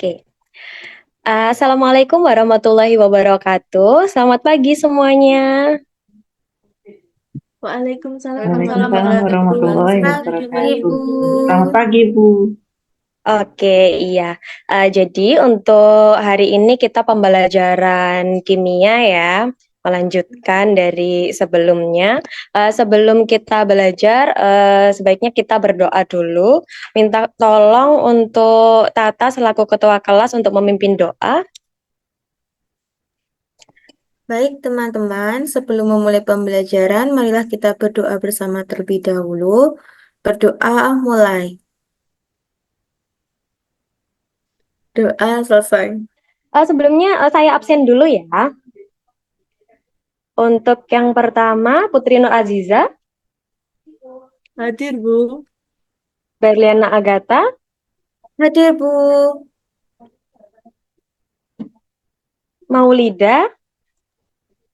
Oke. Assalamualaikum warahmatullahi wabarakatuh. Selamat pagi semuanya. Waalaikumsalam warahmatullahi Waalaikumsalam wabarakatuh. warahmatullahi Selamat pagi, wabarakatuh. Ibu. Selamat pagi, Bu. Oke, iya. Jadi untuk hari ini kita pembelajaran kimia ya, melanjutkan dari sebelumnya. Sebelum kita belajar, sebaiknya kita berdoa dulu. Minta tolong untuk Tata selaku ketua kelas untuk memimpin doa. Baik, teman-teman, sebelum memulai pembelajaran, marilah kita berdoa bersama terlebih dahulu. Berdoa mulai. Doa selesai. Sebelumnya saya absen dulu ya. Untuk yang pertama, Putri Nur Aziza, Hadir, Bu. Berliana Agatha, Hadir, Bu. Maulida,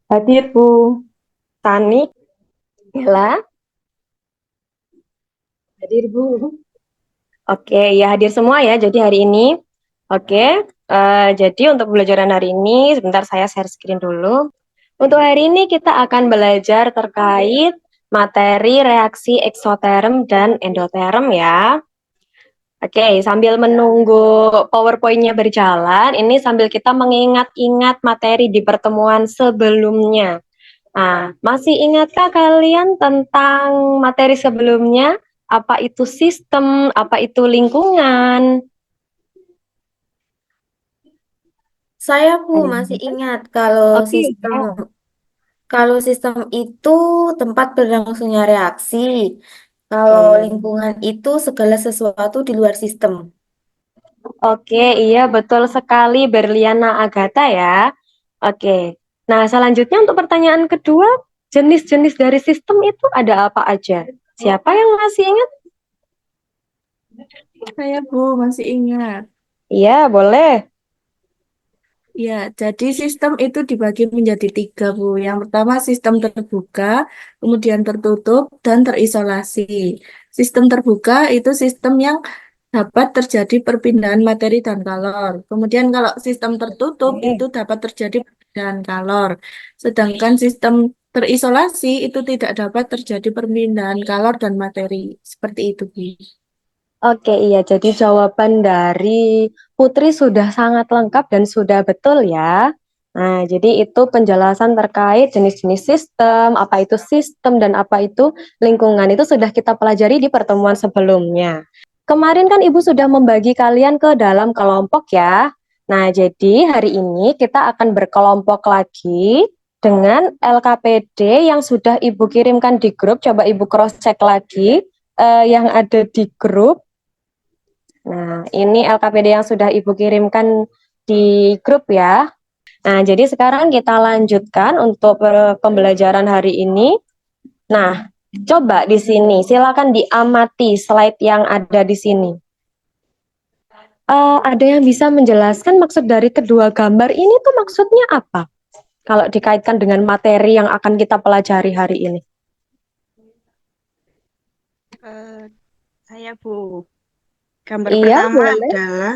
Hadir, Bu. Tani, Bella. Hadir, Bu. Oke, ya hadir semua ya. Jadi hari ini, oke. Jadi untuk pembelajaran hari ini, sebentar saya share screen dulu. Untuk hari ini kita akan belajar terkait materi reaksi eksoterm dan endoterm ya. Oke, sambil menunggu PowerPoint-nya berjalan, ini sambil kita mengingat-ingat materi di pertemuan sebelumnya. Nah, masih ingatkah kalian tentang materi sebelumnya? Apa itu sistem, apa itu lingkungan? Saya, Bu, Ada yang masih ingat? ingat kalau Oke, sistem ya. kalau sistem itu tempat berlangsungnya reaksi. Kalau Oke. lingkungan itu segala sesuatu di luar sistem. Oke, iya betul sekali Berliana Agatha ya. Oke. Nah, selanjutnya untuk pertanyaan kedua, jenis-jenis dari sistem itu ada apa aja? Siapa yang masih ingat? Saya Bu masih ingat. Iya, boleh. Ya, jadi sistem itu dibagi menjadi tiga Bu. Yang pertama sistem terbuka, kemudian tertutup dan terisolasi. Sistem terbuka itu sistem yang dapat terjadi perpindahan materi dan kalor. Kemudian kalau sistem tertutup itu Oke. dapat terjadi perpindahan kalor. Sedangkan sistem terisolasi itu tidak dapat terjadi perpindahan kalor dan materi. Seperti itu Bu. Oke, iya. Jadi jawaban dari Putri sudah sangat lengkap dan sudah betul ya. Nah, jadi itu penjelasan terkait jenis-jenis sistem, apa itu sistem dan apa itu lingkungan. Itu sudah kita pelajari di pertemuan sebelumnya. Kemarin kan Ibu sudah membagi kalian ke dalam kelompok ya. Nah, jadi hari ini kita akan berkelompok lagi dengan LKPD yang sudah Ibu kirimkan di grup. Coba Ibu cross check lagi yang ada di grup. Nah, ini LKPD yang sudah Ibu kirimkan di grup ya. Nah, jadi sekarang kita lanjutkan untuk pembelajaran hari ini. Nah, coba di sini, silakan diamati slide yang ada di sini. Ada yang bisa menjelaskan maksud dari kedua gambar ini tuh maksudnya apa? Kalau dikaitkan dengan materi yang akan kita pelajari hari ini. Eh, saya Bu, gambar Iya, pertama boleh. adalah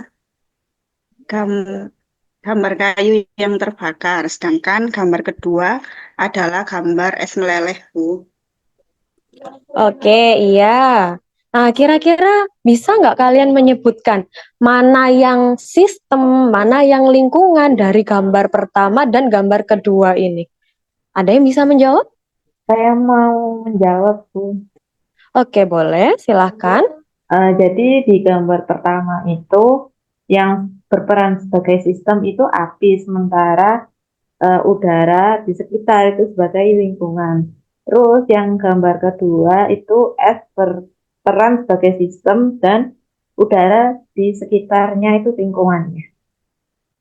gam- gambar kayu yang terbakar, sedangkan gambar kedua adalah gambar es meleleh Bu. Oke, iya. Nah, kira-kira bisa nggak kalian menyebutkan mana yang sistem, mana yang lingkungan dari gambar pertama dan gambar kedua ini? Ada yang bisa menjawab? Saya mau menjawab, Bu. Oke, boleh. Silahkan. Jadi di gambar pertama itu yang berperan sebagai sistem itu api, sementara udara di sekitar itu sebagai lingkungan. Terus yang gambar kedua itu es berperan sebagai sistem dan udara di sekitarnya itu lingkungannya.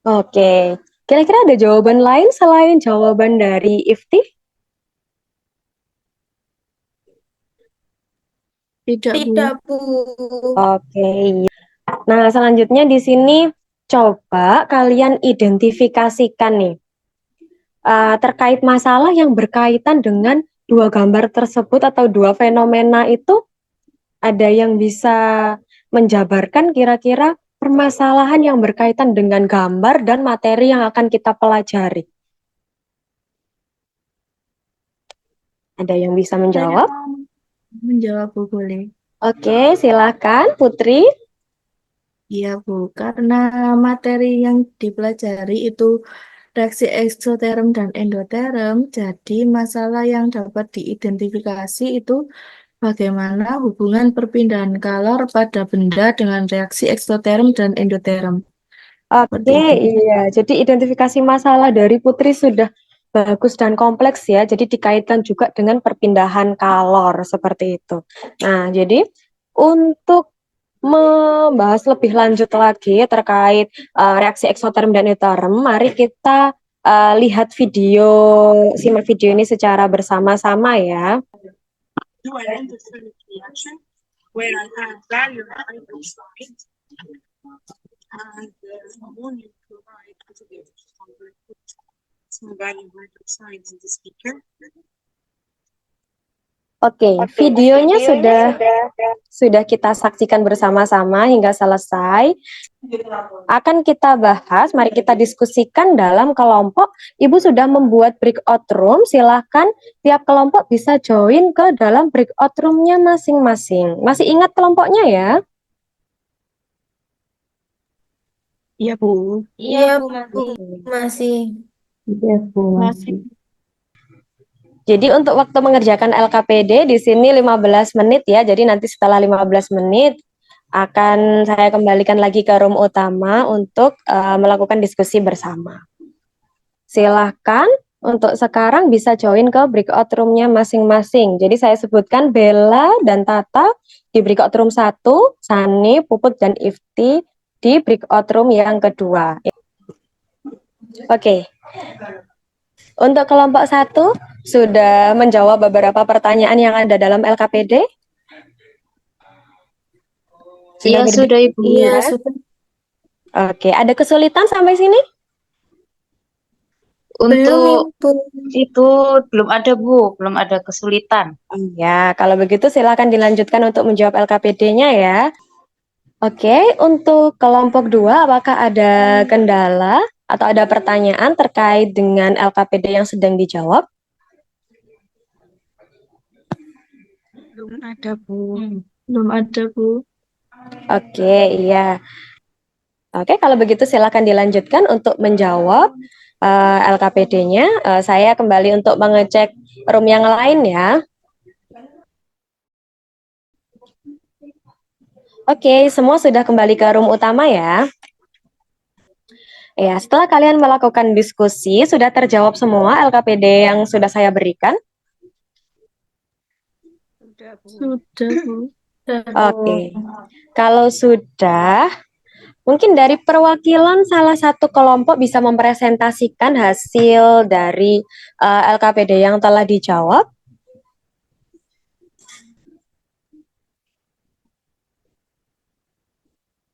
Oke. Kira-kira ada jawaban lain selain jawaban dari Ifti? Tidak Bu. Tidak, Bu. Oke. Nah, selanjutnya di sini coba kalian identifikasikan nih terkait masalah yang berkaitan dengan dua gambar tersebut atau dua fenomena itu ada yang bisa menjabarkan kira-kira permasalahan yang berkaitan dengan gambar dan materi yang akan kita pelajari? Ada yang bisa Saya menjawab? mau menjawab, Bu, boleh? Oke, silakan Putri. Iya, Bu, karena materi yang dipelajari itu reaksi eksoterm dan endoterm, jadi masalah yang dapat diidentifikasi itu bagaimana hubungan perpindahan kalor pada benda dengan reaksi eksoterm dan endoterm. Seperti Oke, itu. iya. Jadi identifikasi masalah dari Putri sudah bagus dan kompleks ya. Jadi dikaitkan juga dengan perpindahan kalor seperti itu. Nah, jadi untuk membahas lebih lanjut lagi terkait reaksi eksoterm dan endoterm, mari kita lihat video, simak video ini secara bersama-sama ya. Do an endothermic reaction where I have barium hydroxide and ammonium chloride activated to convert some barium hydroxide in the speaker. Oke, videonya sudah kita saksikan bersama-sama hingga selesai. Akan kita bahas, mari kita diskusikan dalam kelompok. Ibu sudah membuat breakout room, silahkan tiap kelompok bisa join ke dalam breakout roomnya masing-masing. Masih ingat kelompoknya ya? Iya, Bu. Iya, Bu, masih. Iya, Bu. Masih. Jadi untuk waktu mengerjakan LKPD di sini 15 menit ya. Jadi nanti setelah 15 menit akan saya kembalikan lagi ke room utama untuk melakukan diskusi bersama. Silahkan untuk sekarang bisa join ke breakout room-nya masing-masing. Jadi saya sebutkan Bella dan Tata di breakout room 1, Sani, Puput, dan Ifti di breakout room yang kedua. Oke. Untuk kelompok 1 sudah menjawab beberapa pertanyaan yang ada dalam LKPD? Iya, sudah Ibu. Iya, sudah. Oke, ada kesulitan sampai sini? Untuk Belum, Bu. itu belum ada Bu, belum ada kesulitan. Ya, kalau begitu silakan dilanjutkan untuk menjawab LKPD-nya ya. Oke, untuk kelompok 2, apakah ada kendala atau ada pertanyaan terkait dengan LKPD yang sedang dijawab? Belum ada, Bu. Belum ada, Bu. Oke, iya. Oke, kalau begitu silakan dilanjutkan untuk menjawab LKPD-nya. Saya kembali untuk mengecek room yang lain ya. Oke, semua sudah kembali ke room utama ya. Ya, setelah kalian melakukan diskusi, sudah terjawab semua LKPD yang sudah saya berikan? Sudah, Bu. Sudah, Bu. Oke, kalau sudah, mungkin dari perwakilan salah satu kelompok bisa mempresentasikan hasil dari LKPD yang telah dijawab.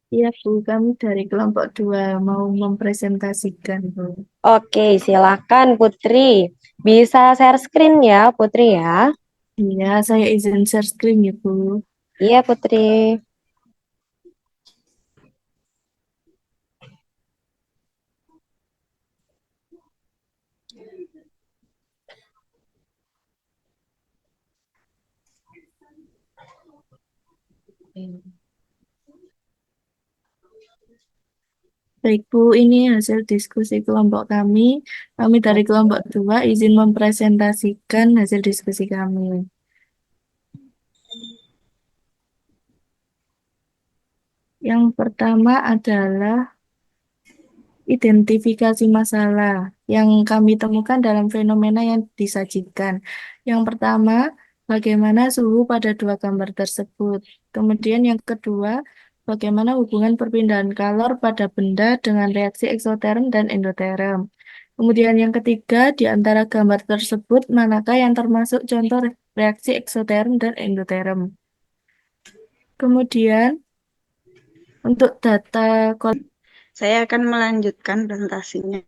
Iya, Bu, kami dari kelompok 2 mau mempresentasikan, Bu. Oke, silakan Putri. Bisa share screen ya, Putri ya. Iya, saya izin share screen ya, Bu. Iya, Putri. Baik, Bu, ini hasil diskusi kelompok kami. Kami dari kelompok 2 izin mempresentasikan hasil diskusi kami. Yang pertama adalah identifikasi masalah yang kami temukan dalam fenomena yang disajikan. Yang pertama, bagaimana suhu pada dua gambar tersebut. Kemudian yang kedua, bagaimana hubungan perpindahan kalor pada benda dengan reaksi eksoterm dan endoterm. Kemudian yang ketiga, di antara gambar tersebut, manakah yang termasuk contoh reaksi eksoterm dan endoterm. Kemudian, untuk data Saya akan melanjutkan presentasinya.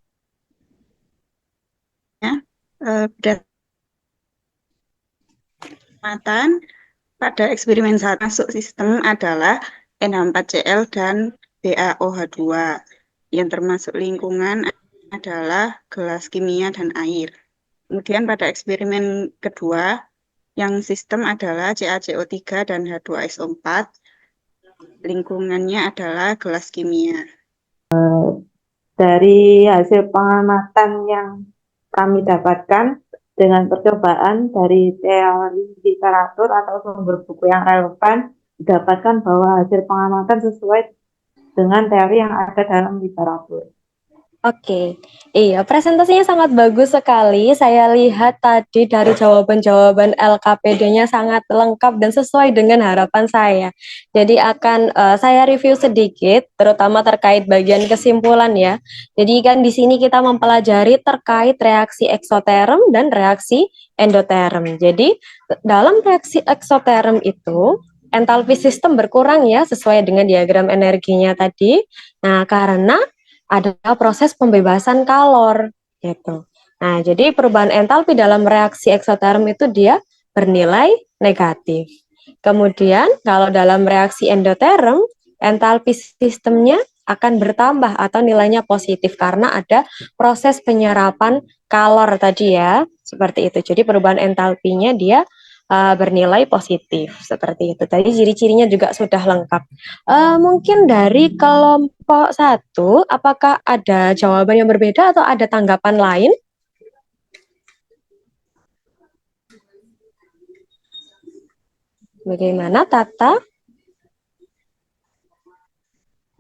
Berdasarkan pada eksperimen 1 masuk sistem adalah NH4Cl dan BaOH2. Yang termasuk lingkungan adalah gelas kimia dan air. Kemudian pada eksperimen kedua, yang sistem adalah CaCO3 dan H2SO4. Lingkungannya adalah gelas kimia. Dari hasil pengamatan yang kami dapatkan dengan percobaan dari teori literatur atau sumber buku yang relevan, didapatkan bahwa hasil pengamatan sesuai dengan teori yang ada dalam literatur. Oke, iya presentasinya sangat bagus sekali. Saya lihat tadi dari jawaban-jawaban LKPD-nya sangat lengkap dan sesuai dengan harapan saya. Jadi akan saya review sedikit, terutama terkait bagian kesimpulan ya. Jadi kan di sini kita mempelajari terkait reaksi eksoterm dan reaksi endoterm. Jadi dalam reaksi eksoterm itu entalpi sistem berkurang ya sesuai dengan diagram energinya tadi. Nah, karena ada proses pembebasan kalor gitu. Nah, jadi perubahan entalpi dalam reaksi eksoterm itu dia bernilai negatif. Kemudian kalau dalam reaksi endoterm, entalpi sistemnya akan bertambah atau nilainya positif karena ada proses penyerapan kalor tadi ya, seperti itu. Jadi perubahan entalpinya dia bernilai positif seperti itu. Tadi ciri-cirinya juga sudah lengkap. Mungkin dari kelompok 1, apakah ada jawaban yang berbeda atau ada tanggapan lain? Bagaimana Tata?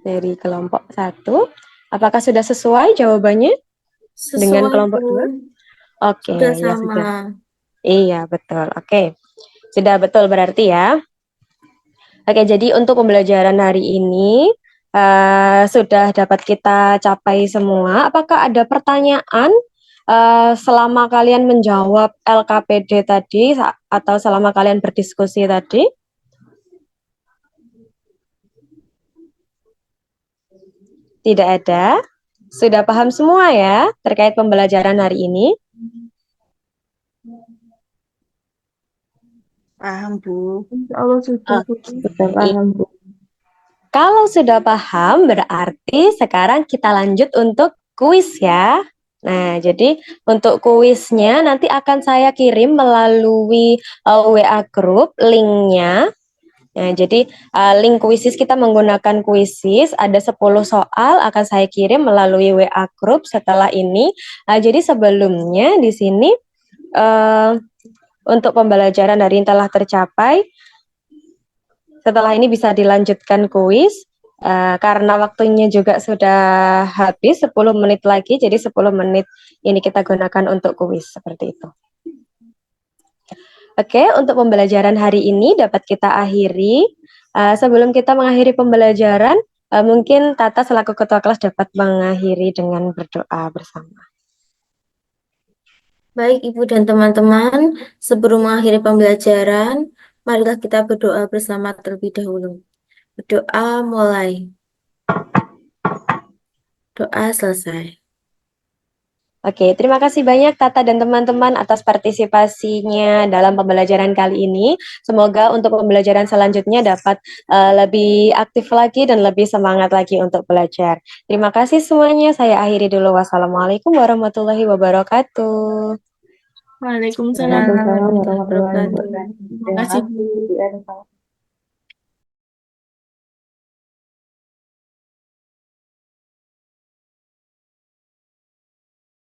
Dari kelompok 1, apakah sudah sesuai jawabannya dengan Sesuai, kelompok Bu. 2? Oke, Sudah ya sama. sudah. Iya, betul. Oke. Sudah betul berarti ya. Oke, jadi untuk pembelajaran hari ini sudah dapat kita capai semua. Apakah ada pertanyaan selama kalian menjawab LKPD tadi atau selama kalian berdiskusi tadi? Tidak ada. Sudah paham semua ya terkait pembelajaran hari ini? Paham, Bu. Insya Allah sudah, Bu. Sudah paham, Bu. Kalau sudah paham, berarti sekarang kita lanjut untuk kuis ya. Nah, jadi untuk kuisnya nanti akan saya kirim melalui WA group linknya. Nah, jadi link kuisis kita menggunakan kuisis, ada 10 soal akan saya kirim melalui WA group setelah ini. Jadi sebelumnya di sini untuk pembelajaran hari ini telah tercapai. Setelah ini bisa dilanjutkan kuis karena waktunya juga sudah habis 10 menit lagi, jadi 10 menit ini kita gunakan untuk kuis seperti itu. Oke, untuk pembelajaran hari ini dapat kita akhiri. Sebelum kita mengakhiri pembelajaran, mungkin Tata selaku ketua kelas dapat mengakhiri dengan berdoa bersama. Baik, Ibu dan teman-teman, sebelum mengakhiri pembelajaran, marilah kita berdoa bersama terlebih dahulu. Berdoa mulai. Doa selesai. Oke, terima kasih banyak Tata dan teman-teman atas partisipasinya dalam pembelajaran kali ini. Semoga untuk pembelajaran selanjutnya dapat lebih aktif lagi dan lebih semangat lagi untuk belajar. Terima kasih semuanya. Saya akhiri dulu. Wassalamualaikum warahmatullahi wabarakatuh. Waalaikumsalam Waalaikumsalam warahmatullahi warahmatullahi wabarakatuh. wabarakatuh. Terima kasih, Bu. Bu Elsa.